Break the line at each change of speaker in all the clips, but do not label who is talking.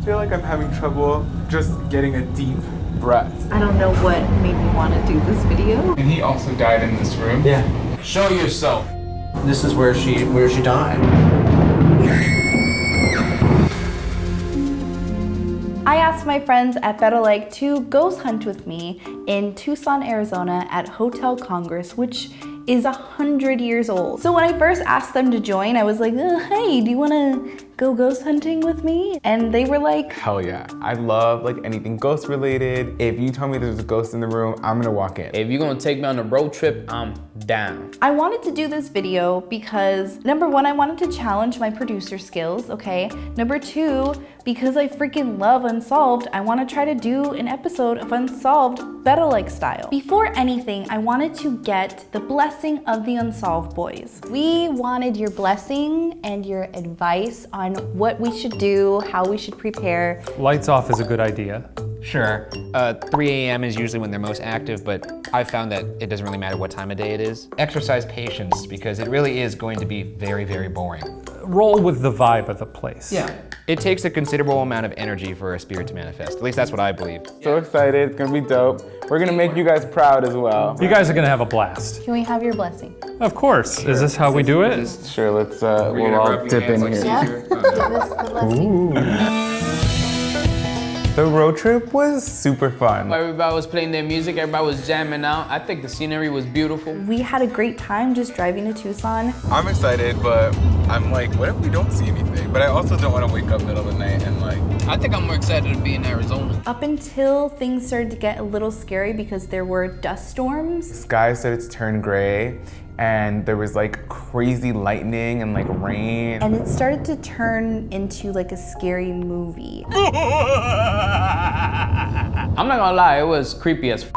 feel like I'm having trouble just getting a deep breath.
I don't know what made me want to do this video.
And he also died in this room?
Yeah.
Show yourself.
This is where she died.
I asked my friends at BetterLike to ghost hunt with me in Tucson, Arizona at Hotel Congress, which is 100 years old. So when I first asked them to join, I was like, hey, do you wanna go ghost hunting with me? And they were like,
hell yeah. I love like anything ghost related. If you tell me there's a ghost in the room, I'm gonna walk in.
If you're gonna take me on a road trip, I'm down.
I wanted to do this video because number one, I wanted to challenge my producer skills, okay? Number two, because I freaking love Unsolved, I wanna try to do an episode of Unsolved BetterLike style. Before anything, I wanted to get the blessing of the Unsolved boys. We wanted your blessing and your advice on what we should do, how we should prepare.
Lights off is a good idea.
Sure. 3 a.m. is usually when they're most active, but I've found that it doesn't really matter what time of day it is. Exercise patience, because it really is going to be very, very boring.
Roll with the vibe of the place.
Yeah. It takes a considerable amount of energy for a spirit to manifest. At least that's what I believe.
So excited, it's gonna be dope. We're gonna make you guys proud as well.
You guys are gonna have a blast.
Can we have your blessing?
Of course. Sure. Is this how we do it?
Sure, let's, we'll all dip in here.
Yeah, give us the blessing.
The road trip was super fun.
Everybody was playing their music, everybody was jamming out. I think the scenery was beautiful.
We had a great time just driving to Tucson.
I'm excited, but I'm like, what if we don't see anything? But I also don't want to wake up middle of the night and like...
I think I'm more excited to be in Arizona.
Up until things started to get a little scary because there were dust storms.
The sky started to turn gray, and there was like crazy lightning and like rain.
And it started to turn into like a scary movie.
I'm not gonna lie, it was creepy as f.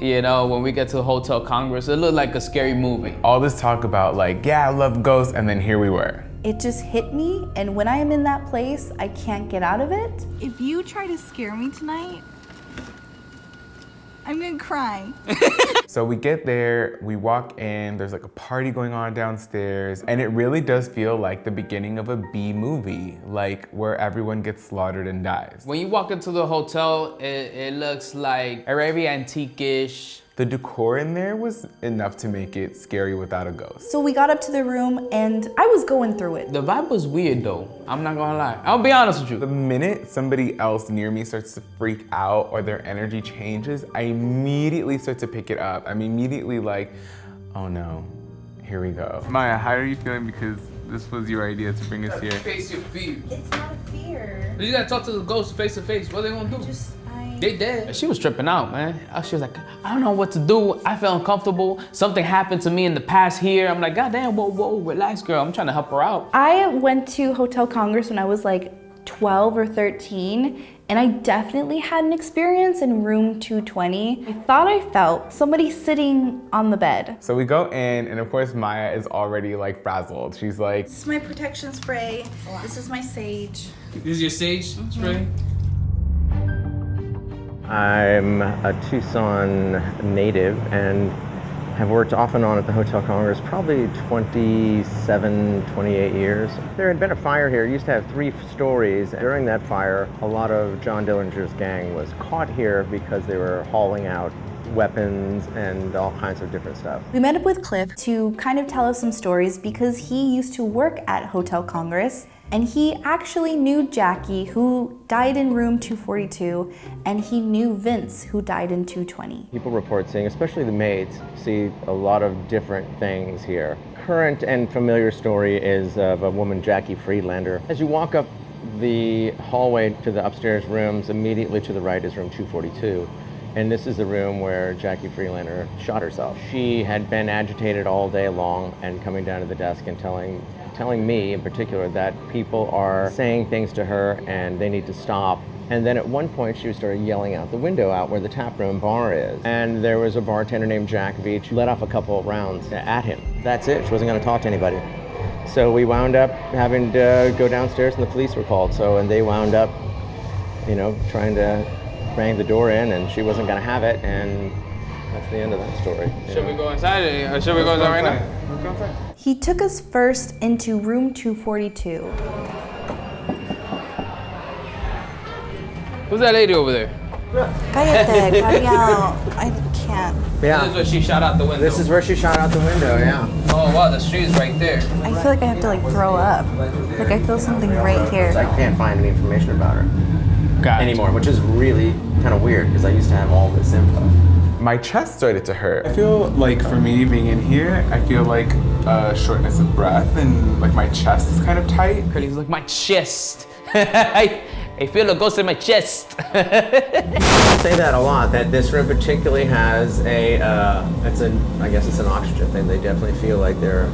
You know, when we get to Hotel Congress, it looked like a scary movie.
All this talk about like, yeah, I love ghosts, and then here we were.
It just hit me, and when I am in that place, I can't get out of it. If you try to scare me tonight, I'm gonna cry.
So we get there, we walk in, there's like a party going on downstairs, and it really does feel like the beginning of a B movie, like where everyone gets slaughtered and dies.
When you walk into the hotel, it looks like very antique-ish.
The decor in there was enough to make it scary without a ghost.
So we got up to the room, and I was going through it.
The vibe was weird though, I'm not gonna lie. I'll be honest with you.
The minute somebody else near me starts to freak out or their energy changes, I immediately start to pick it up. I'm immediately like, oh no, here we go. Maya, how are you feeling because this was your idea to bring us here?
Face your fears.
It's not a fear.
You gotta talk to the ghost face to face. What are they gonna do? They dead. She was tripping out, man. She was like, I don't know what to do. I feel uncomfortable. Something happened to me in the past here. I'm like, God damn, whoa, relax, girl. I'm trying to help her out.
I went to Hotel Congress when I was like 12 or 13, and I definitely had an experience in room 220. I thought I felt somebody sitting on the bed.
So we go in, and of course Maya is already like frazzled. She's like,
this is my protection spray. This is my sage.
This is your sage spray?
I'm a Tucson native and have worked off and on at the Hotel Congress probably 27, 28 years. There had been a fire here. It used to have 3 stories. During that fire, a lot of John Dillinger's gang was caught here because they were hauling out weapons and all kinds of different stuff.
We met up with Clif to kind of tell us some stories because he used to work at Hotel Congress, and he actually knew Jackie, who died in room 242, and he knew Vince, who died in 220.
People report seeing, especially the maids, see a lot of different things here. Current and familiar story is of a woman, Jackie Friedlander. As you walk up the hallway to the upstairs rooms, immediately to the right is room 242. And this is the room where Jackie Friedlander shot herself. She had been agitated all day long and coming down to the desk and telling me in particular that people are saying things to her and they need to stop. And then at one point she started yelling out the window out where the tap room bar is. And there was a bartender named Jack Veach who let off a couple of rounds at him. That's it, she wasn't gonna talk to anybody. So we wound up having to go downstairs and the police were called. And they wound up, trying to bang the door in and she wasn't gonna have it, and that's the end of that story.
Should we go inside or should we go inside right now?
Let's go inside.
He took us first into room 242.
Who's that lady over there?
Cállate, Gadiel. I can't.
This is where she shot out the window.
This is where she shot out the window, yeah.
Oh wow, the street is right there.
I feel like I have to like throw up. Like I feel something right here.
I can't find any information about her
Got it.
anymore, which is really kind of weird because I used to have all this info.
My chest started to hurt. I feel like for me being in here, I feel like shortness of breath and like my chest is kind of tight.
Curly's like my chest. I feel a ghost in my chest.
I say that a lot, that this room particularly has I guess it's an oxygen thing. They definitely feel like they're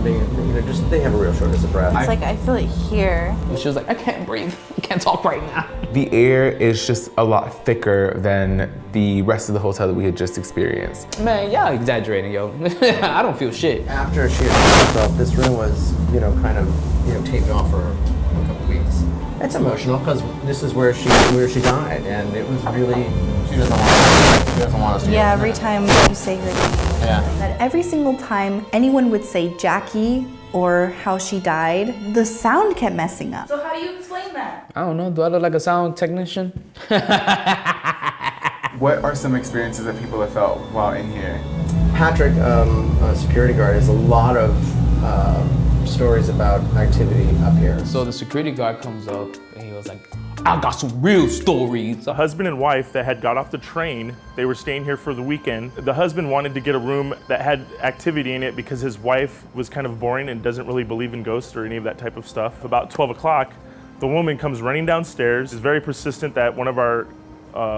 they have a real shortness of breath.
It's like I feel it here.
She was like, I can't breathe. I can't talk right now.
The air is just a lot thicker than the rest of the hotel that we had just experienced.
Man, y'all exaggerating, yo. I don't feel shit.
After she had herself, this room was, kind of, taped off for a couple weeks. It's emotional because this is where she died, and it was really, she doesn't want us to.
Yeah, every time you say her name.
Yeah.
That every single time anyone would say Jackie or how she died, the sound kept messing up. So how do you explain that?
I don't know. Do I look like a sound technician?
What are some experiences that people have felt while in here?
Patrick, a security guard, has a lot of stories about activity up here.
So the security guard comes up and he was like, I got some real stories.
The husband and wife that had got off the train, they were staying here for the weekend. The husband wanted to get a room that had activity in it because his wife was kind of boring and doesn't really believe in ghosts or any of that type of stuff. About 12 o'clock, the woman comes running downstairs, is very persistent that one of our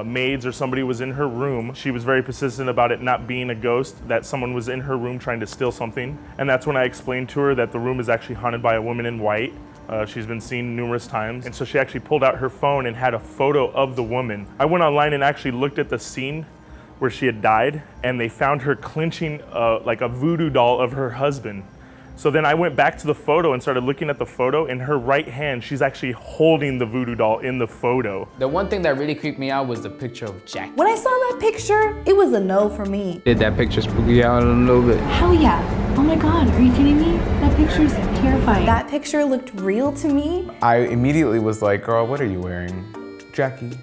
maids or somebody was in her room. She was very persistent about it not being a ghost, that someone was in her room trying to steal something. And that's when I explained to her that the room is actually haunted by a woman in white. She's been seen numerous times. And so she actually pulled out her phone and had a photo of the woman. I went online and actually looked at the scene where she had died, and they found her clenching like a voodoo doll of her husband. So then I went back to the photo and started looking at the photo. In her right hand, she's actually holding the voodoo doll in the photo.
The one thing that really creeped me out was the picture of Jack.
When I saw that picture, it was a no for me.
Did that picture spook you out a little bit?
Hell yeah. Oh my God, are you kidding me? That picture's terrifying.
That picture looked real to me.
I immediately was like, girl, what are you wearing? Jackie,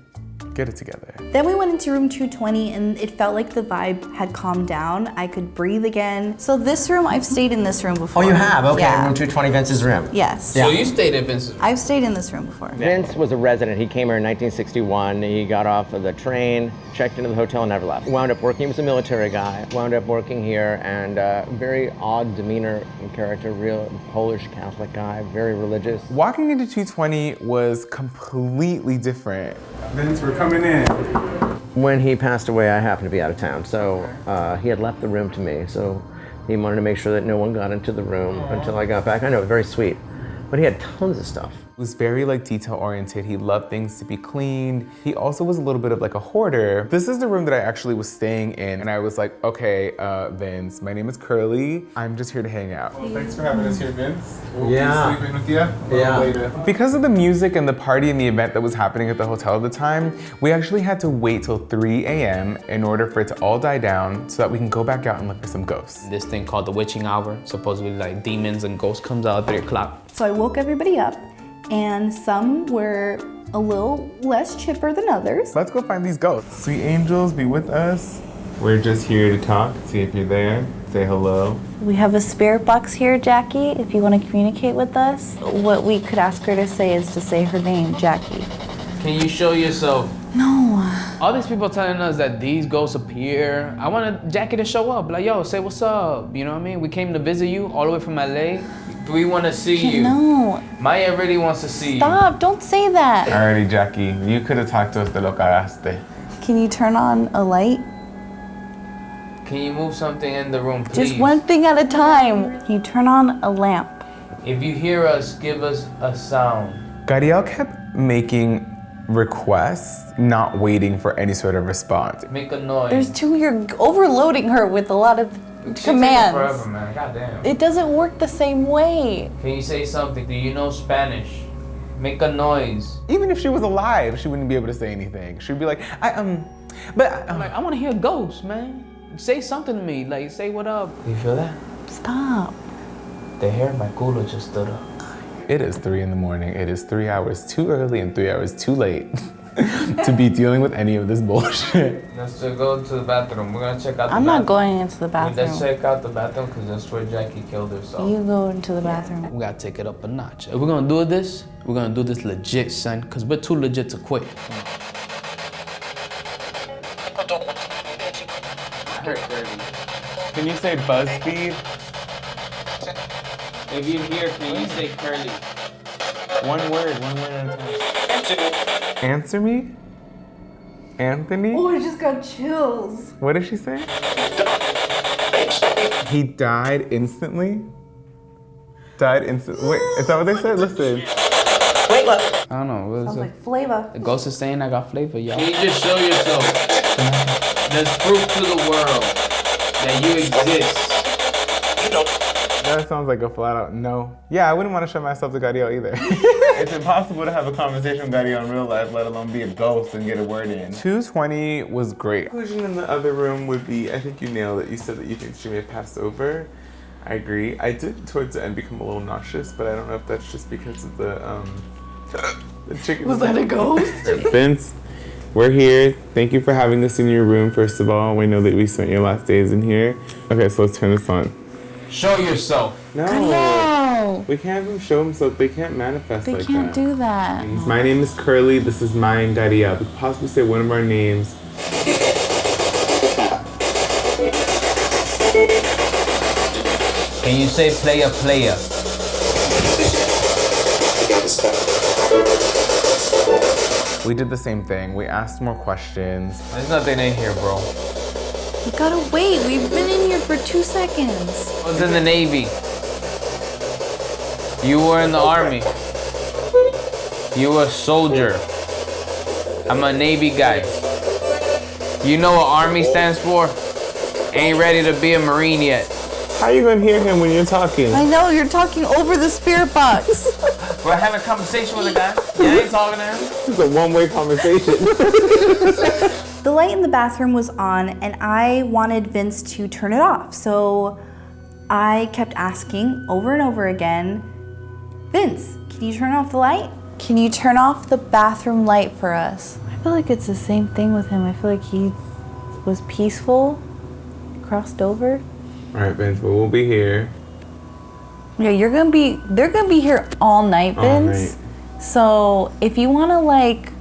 get it together.
Then we went into room 220 and it felt like the vibe had calmed down. I could breathe again. So this room, I've stayed in this room before.
Oh, you have? Okay,
Yeah.
room 220, Vince's room.
Yes.
So you stayed at Vince's.
I've stayed in this room before.
Vince was a resident. He came here in 1961. He got off of the train, checked into the hotel, and never left. Wound up working, he was a military guy, wound up working here, and very odd demeanor and character, real Polish Catholic guy, very religious.
Walking into 220 was completely different. Vince, we're coming in.
When he passed away, I happened to be out of town, so he had left the room to me, so he wanted to make sure that no one got into the room until I got back. I know, very sweet, but he had tons of stuff.
He was very detail oriented. He loved things to be cleaned. He also was a little bit of like a hoarder. This is the room that I actually was staying in, and I was like, okay, Vince, my name is Curly. I'm just here to hang out. Well, thanks for having us here, Vince. We'll be sleeping with you a little later. Because of the music and the party and the event that was happening at the hotel at the time, we actually had to wait till 3 a.m. in order for it to all die down so that we can go back out and look for some ghosts.
This thing called the witching hour, supposedly like demons and ghosts comes out at 3 o'clock.
So I woke everybody up and some were a little less chipper than others.
Let's go find these ghosts. Sweet angels, be with us. We're just here to talk, see if you're there, say hello.
We have a spirit box here, Jackie, if you want to communicate with us. What we could ask her to say is to say her name, Jackie.
Can you show yourself?
No.
All these people telling us that these ghosts appear. I want Jackie to show up. Like, yo, say what's up. You know what I mean? We came to visit you all the way from LA. We want to see you.
No.
Maya really wants to see you.
Stop, don't say that.
Alrighty, Jackie, you could have talked to us de lo cagaste.
Can you turn on a light?
Can you move something in the room, please?
Just one thing at a time. Can you turn on a lamp?
If you hear us, give us a sound.
Gadiel kept making requests, not waiting for any sort of response.
Make a noise.
There's two, you're overloading her with a lot of
She's
commands.
taking forever, man. Goddamn.
It doesn't work the same way.
Can you say something? Do you know Spanish? Make a noise.
Even if she was alive, she wouldn't be able to say anything. She'd be like,
I'm like, I want to hear ghosts, man. Say something to me. Like, say what up. You feel that?
Stop.
The hair in my culo just stood up.
It is 3 in the morning. It is 3 hours too early and 3 hours too late. to be dealing with any of this bullshit.
Let's just go to the bathroom. We're gonna check out the
I'm not going into the
Let's
bathroom.
check out the bathroom because that's where Jackie killed herself.
You go into the bathroom.
We gotta take it up a notch. If we're gonna do this, we're gonna do this legit, son, because we're too legit to quit.
Can you say BuzzFeed?
If you're here, can you say curly?
One word at a time. Answer me? Anthony?
Oh, I just got chills.
What did she say? He died instantly? Died instantly. Wait, is that what they said? Listen.
I don't know. What is
Sounds
it?
like flavor.
The ghost is saying I got flavor, y'all. Can you just show yourself? There's proof to the world that you exist.
That sounds like a flat out no. Yeah, I wouldn't want to show myself to Gadiel either. It's impossible to have a conversation with Gadiel in real life, let alone be a ghost and get a word in. 220 was great. Conclusion in the other room would be, I think you nailed it. You said that you think she may have passed over. I agree. I did towards the end become a little nauseous, but I don't know if that's just because of the chicken.
Was that a ghost?
Vince, we're here. Thank you for having us in your room, first of all. We know that we spent your last days in here. Okay, so let's turn this on.
Show yourself.
No.
We can't have them show themselves. They can't manifest
They
like
can't
that.
do that.
My name is Curly. This is mine, Gadiel. We could possibly say one of our names.
Can you say player, player?
We did the same thing. We asked more questions.
There's nothing in here, bro.
We gotta wait. We've been in here for 2 seconds.
I was in the Navy. You were in the Army. You were a soldier. I'm a Navy guy. You know what Army stands for? Ain't ready to be a Marine yet.
How you gonna hear him when you're talking?
I know, you're talking over the spirit box.
We're having a conversation with a guy. You ain't talking to him.
It's a one-way conversation.
The light in the bathroom was on and I wanted Vince to turn it off. So I kept asking over and over again, Vince, can you turn off the light? Can you turn off the bathroom light for us? I feel like it's the same thing with him. I feel like he was peaceful, crossed over.
All right, Vince, well, we'll be here.
Yeah, they're gonna be here all night, Vince. So if you wanna like,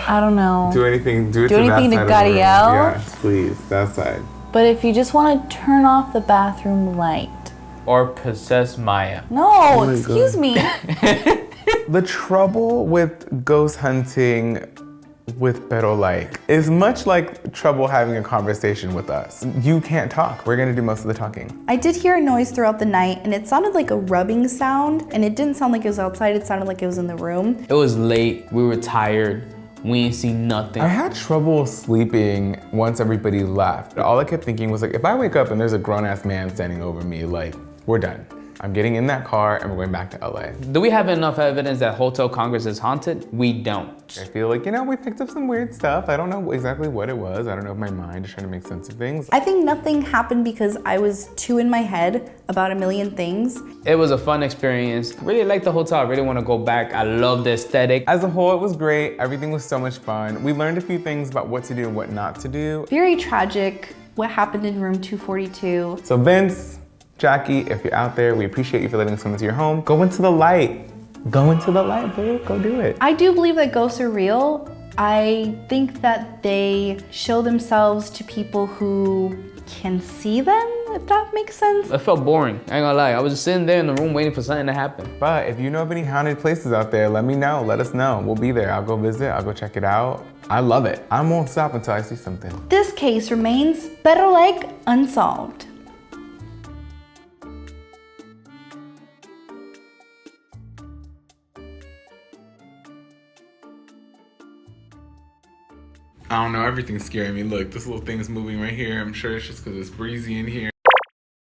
I don't know.
Do anything to
anything
that
to
side of the room.
Gadiel?
Yes, please, that side.
But if you just wanna turn off the bathroom light.
Or possess Maya.
No, excuse me.
The trouble with ghost hunting with Pero Like is much like trouble having a conversation with us. You can't talk. We're gonna do most of the talking.
I did hear a noise throughout the night and it sounded like a rubbing sound and it didn't sound like it was outside, it sounded like it was in the room.
It was late. We were tired. We ain't seen nothing.
I had trouble sleeping once everybody left. All I kept thinking was like, if I wake up and there's a grown-ass man standing over me, like, we're done. I'm getting in that car and we're going back to LA.
Do we have enough evidence that Hotel Congress is haunted? We don't.
I feel like, we picked up some weird stuff. I don't know exactly what it was. I don't know if my mind is trying to make sense of things.
I think nothing happened because I was too in my head about a million things.
It was a fun experience. Really liked the hotel. I really want to go back. I love the aesthetic.
As a whole, it was great. Everything was so much fun. We learned a few things about what to do and what not to do.
Very tragic what happened in room 242.
So Vince, Jackie, if you're out there, we appreciate you for letting us come into your home. Go into the light. Go into the light, boo. Go do it.
I do believe that ghosts are real. I think that they show themselves to people who can see them, if that makes sense.
It felt boring. I ain't gonna lie. I was just sitting there in the room waiting for something to happen.
But if you know of any haunted places out there, let me know. Let us know. We'll be there. I'll go visit. I'll go check it out. I love it. I won't stop until I see something.
This case remains better like unsolved.
I don't know, everything's scaring me. Look, this little thing's moving right here. I'm sure it's just because it's breezy in here.